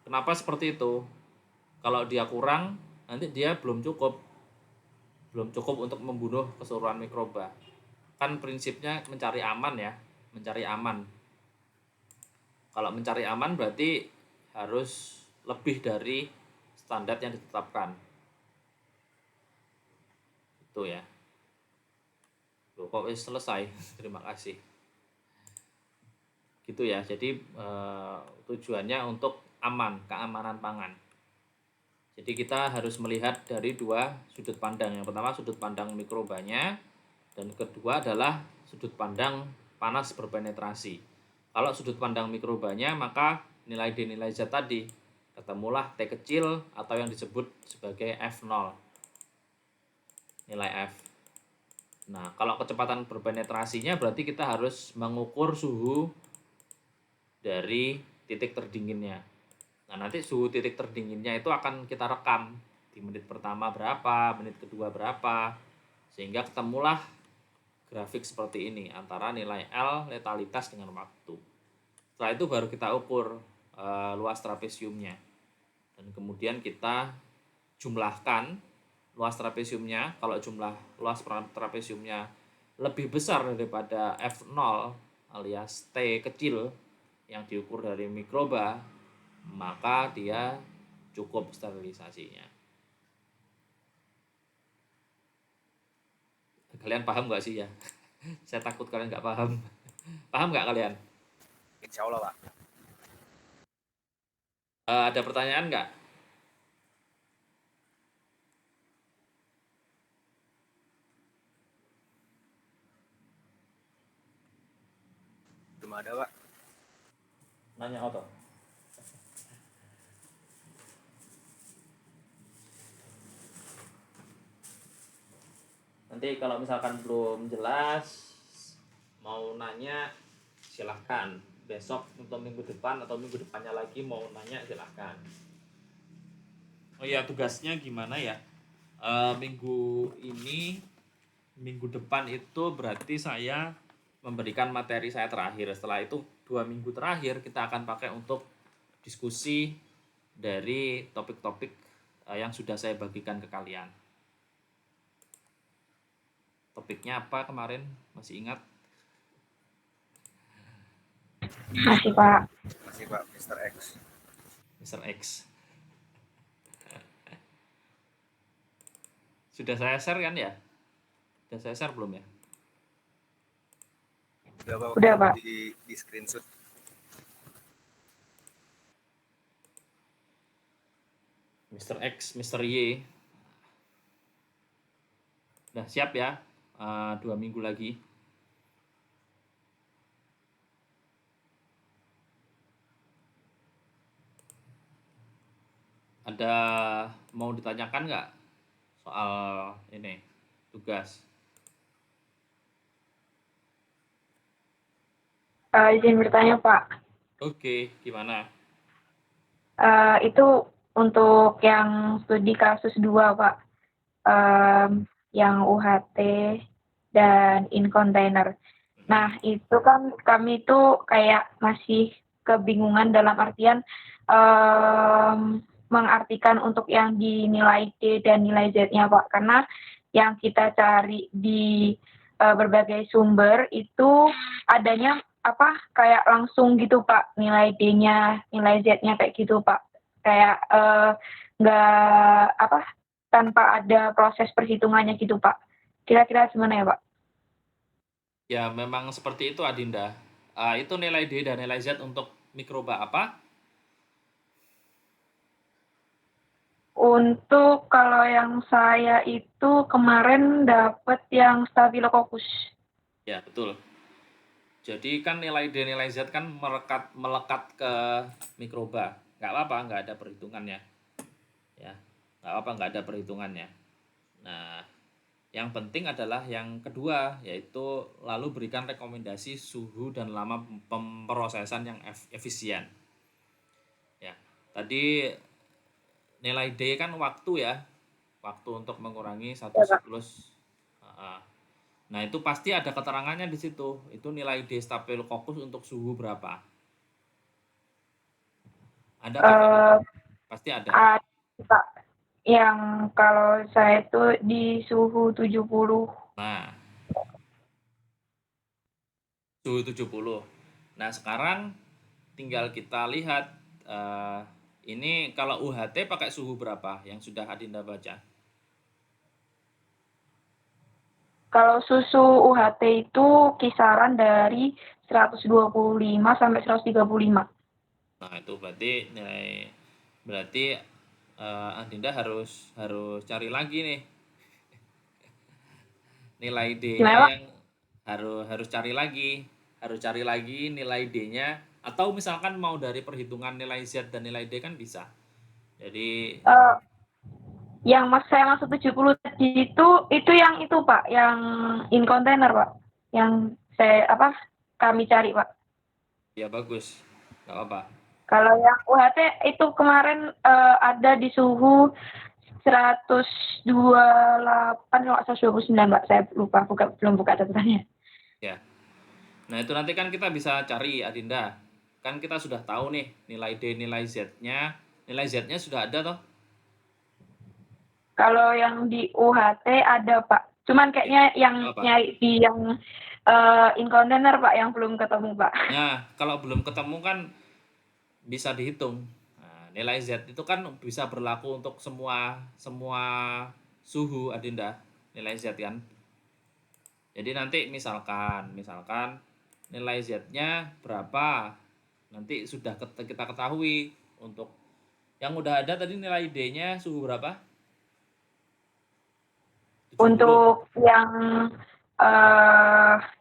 Kenapa seperti itu? Kalau dia kurang, nanti dia belum cukup. Belum cukup untuk membunuh keseluruhan mikroba. Kan prinsipnya mencari aman ya, mencari aman. Kalau mencari aman berarti harus lebih dari standar yang ditetapkan. Itu ya. Loh, kok selesai? Terima kasih. Gitu ya. Jadi tujuannya untuk aman, keamanan pangan. Jadi kita harus melihat dari 2 sudut pandang. Yang pertama sudut pandang mikrobanya, dan kedua adalah sudut pandang panas berpenetrasi. Kalau sudut pandang mikrobanya, maka nilai D, nilai Z tadi, ketemulah T kecil atau yang disebut sebagai F0. Nilai F. Nah, kalau kecepatan berpenetrasinya berarti kita harus mengukur suhu dari titik terdinginnya. Nah, nanti suhu titik terdinginnya itu akan kita rekam di menit pertama berapa, menit kedua berapa, sehingga ketemulah grafik seperti ini antara nilai L letalitas dengan waktu. Setelah itu baru kita ukur luas trapesiumnya, dan kemudian kita jumlahkan luas trapesiumnya. Kalau jumlah luas trapesiumnya lebih besar daripada F0 alias T kecil yang diukur dari mikroba, maka dia cukup sterilisasinya. Kalian paham nggak sih ya? Saya takut kalian nggak paham. Paham nggak kalian? Insya Allah, Pak. Ada pertanyaan nggak? Belum ada, Pak. Nanya Oto. Nanti kalau misalkan belum jelas, mau nanya silahkan. Besok atau minggu depan atau minggu depannya lagi mau nanya silahkan. Oh iya, tugasnya gimana ya? Minggu ini, minggu depan itu berarti saya memberikan materi saya terakhir. Setelah itu 2 minggu terakhir kita akan pakai untuk diskusi dari topik-topik yang sudah saya bagikan ke kalian. Topiknya apa kemarin? Masih ingat? Masih, Pak. Masih, Pak. Mr. X. Mr. X. Sudah saya share kan ya? Sudah saya share belum ya? Udah, Pak. Di screenshot. Mr. X, Mr. Y. Udah siap ya? 2 minggu lagi. Ada mau ditanyakan nggak soal ini tugas? Izin bertanya, Pak. Oke, gimana? Itu untuk yang studi kasus 2, Pak. yang UHT dan in container. Nah, itu kan kami tuh kayak masih kebingungan dalam artian mengartikan untuk yang di nilai D dan nilai Z-nya, Pak. Karena yang kita cari di berbagai sumber itu adanya kayak langsung gitu, Pak, nilai D-nya, nilai Z-nya kayak gitu, Pak. Kayak nggak tanpa ada proses perhitungannya gitu, Pak. Kira-kira gimana ya, Pak? Ya, memang seperti itu Adinda. Itu nilai D dan nilai Z untuk mikroba apa? Untuk kalau yang saya itu kemarin dapat yang Staphylococcus. Ya, betul. Jadi kan nilai D, nilai Z kan melekat ke mikroba. Nggak apa-apa, nggak ada perhitungannya. Ya, nggak apa-apa, nggak ada perhitungannya. Nah, yang penting adalah yang kedua, yaitu lalu berikan rekomendasi suhu dan lama pemrosesan yang efisien. Ya, tadi nilai D kan waktu ya, waktu untuk mengurangi satu siklus. Nah, itu pasti ada keterangannya di situ. Itu nilai D Staphylococcus untuk suhu berapa? Ada nggak? Pasti ada. Pak, yang kalau saya itu di suhu 70. Nah, suhu 70. Nah, sekarang tinggal kita lihat ini kalau UHT pakai suhu berapa yang sudah Adinda baca? Kalau susu UHT itu kisaran dari 125 sampai 135. Nah, itu berarti Adinda harus cari lagi nih. Nilai D-nya yang harus cari lagi nilai D-nya, atau misalkan mau dari perhitungan nilai Z dan nilai D kan bisa. Jadi yang saya maksud 70 tadi itu yang itu, Pak, yang in container, Pak. Yang kami cari, Pak. Ya, bagus. Nggak apa-apa. Kalau yang UHT itu kemarin ada di suhu 128 atau 129, Pak. Saya lupa, belum buka catatannya. Ya. Nah, itu nanti kan kita bisa cari, Adinda. Kan kita sudah tahu nih nilai D, nilai Z-nya. Nilai Z-nya sudah ada toh? Kalau yang di UHT ada, Pak. Cuman kayaknya yang nyari di yang in container, Pak, yang belum ketemu, Pak. Nah, kalau belum ketemu kan bisa dihitung. Nah, nilai Z itu kan bisa berlaku untuk semua suhu, Adinda. Nilai Z kan. Jadi nanti misalkan nilai Z-nya berapa, nanti sudah kita ketahui. Untuk yang udah ada tadi nilai D-nya suhu berapa? 70. Untuk yang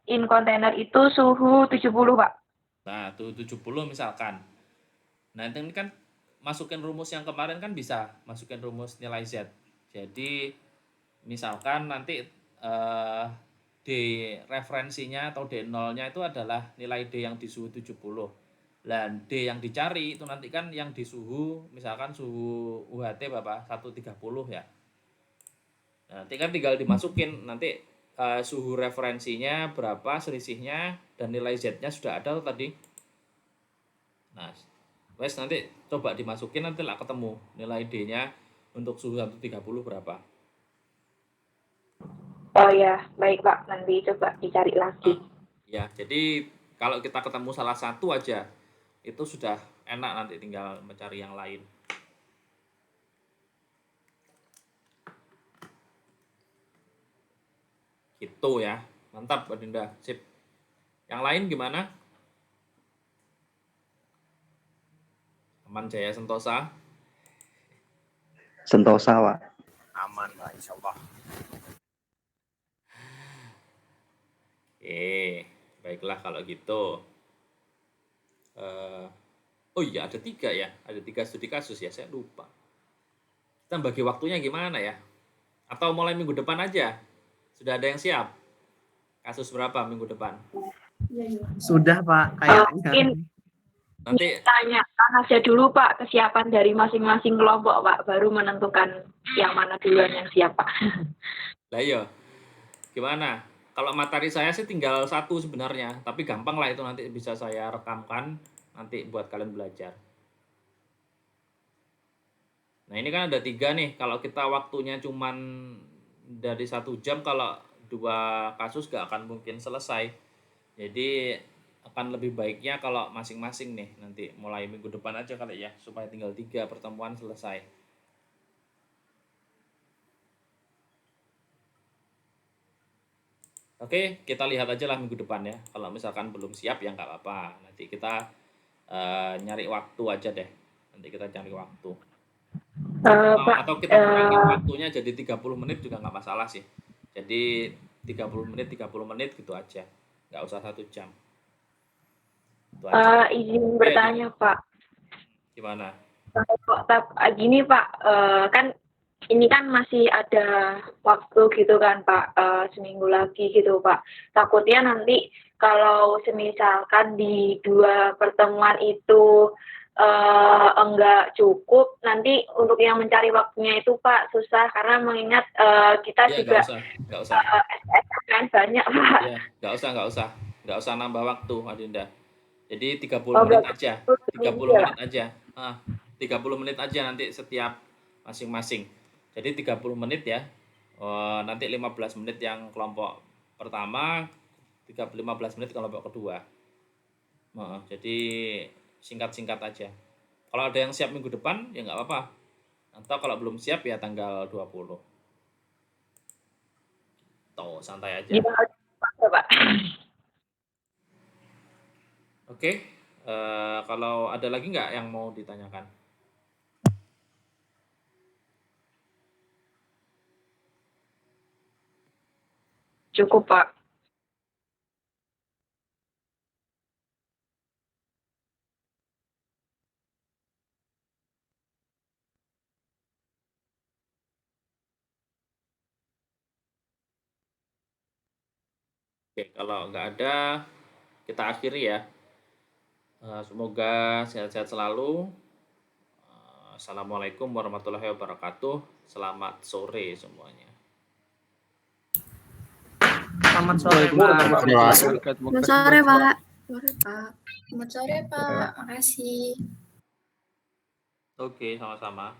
in container itu suhu 70, Pak. Nah, tuh 70 misalkan. Nah, ini kan masukin rumus yang kemarin kan bisa masukin rumus nilai Z. Jadi misalkan nanti D referensinya atau D0-nya itu adalah nilai D yang di suhu 70. Dan D yang dicari itu nanti kan yang di suhu, misalkan suhu UHT berapa? 130 ya. Nah, nanti kan tinggal dimasukin nanti suhu referensinya berapa, selisihnya, dan nilai Z-nya sudah ada tadi. Nah, wes nanti coba dimasukin, nanti lah ketemu nilai D-nya untuk suhu 130 berapa. Oh ya, baik, Pak. Nanti coba dicari lagi. Ya, jadi kalau kita ketemu salah satu aja, itu sudah enak, nanti tinggal mencari yang lain. Gitu ya. Mantap, Adinda. Sip. Yang lain gimana? Aman Jaya Sentosa? Sentosa, Pak. Aman, Pak, insya Allah. Baiklah kalau gitu. Oh iya, ada 3 ya. Ada 3 studi kasus ya, saya lupa. Kita bagi waktunya gimana ya? Atau mulai minggu depan aja? Sudah ada yang siap? Kasus berapa minggu depan? Sudah, Pak, kayaknya. Nanti Tanyakan aja dulu Pak kesiapan dari masing-masing kelompok Pak, baru menentukan yang mana duluan yang siap Pak. lah iya. Gimana? Kalau materi saya sih tinggal satu sebenarnya, tapi gampang lah itu nanti bisa saya rekamkan nanti buat kalian belajar. Nah ini kan ada 3 nih, kalau kita waktunya cuman dari 1 jam, kalau 2 kasus gak akan mungkin selesai. Jadi akan lebih baiknya kalau masing-masing nih nanti mulai minggu depan aja kali ya, supaya tinggal 3 pertemuan selesai. Oke, kita lihat aja lah minggu depan ya. Kalau misalkan belum siap ya nggak apa-apa. Nanti kita nyari waktu aja deh. Nanti kita cari waktu. Pak, Atau kita kurangin waktunya jadi 30 menit juga nggak masalah sih. Jadi 30 menit gitu aja. Nggak usah 1 jam. Itu aja. izin bertanya Pak. Gimana? Gini Pak, kan ini kan masih ada waktu gitu kan Pak, seminggu lagi gitu Pak. Takutnya nanti kalau semisalkan di 2 pertemuan itu enggak cukup, nanti untuk yang mencari waktunya itu Pak susah, karena mengingat kita Ya, juga nggak usah. SSM kan banyak Pak. Ya, nggak usah nambah waktu, Adinda. Jadi 30 menit aja. 30 menit aja. 30 menit aja nanti setiap masing-masing. Jadi 30 menit ya. Nanti 15 menit yang kelompok pertama, 15 menit kelompok kedua. Jadi singkat-singkat aja. Kalau ada yang siap minggu depan ya nggak apa-apa. Atau kalau belum siap ya tanggal 20. Tuh, santai aja. Pak. Oke, kalau ada lagi nggak yang mau ditanyakan? Cukup Pak. Oke, kalau nggak ada, kita akhiri ya. Semoga sehat-sehat selalu. Assalamualaikum warahmatullahi wabarakatuh. Selamat sore semuanya. Selamat sore Pak. Selamat sore, Pak. Selamat sore, Pak. Makasih. Oke, sama-sama.